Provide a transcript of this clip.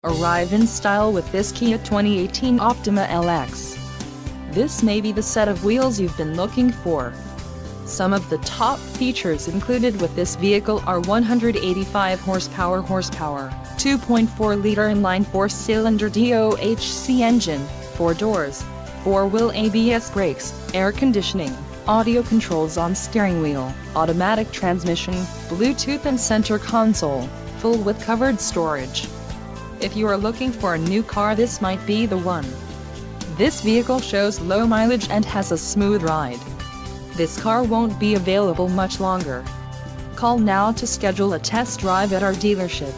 Arrive in style with this Kia 2018 Optima LX. This may be the set of wheels you've been looking for. Some of the top features included with this vehicle are 185 horsepower, 2.4-liter inline 4-cylinder DOHC engine, 4 doors, 4-wheel ABS brakes, air conditioning, audio controls on steering wheel, automatic transmission, Bluetooth and center console, full with covered storage. If you are looking for a new car, this might be the one. This vehicle shows low mileage and has a smooth ride. This car won't be available much longer. Call now to schedule a test drive at our dealership.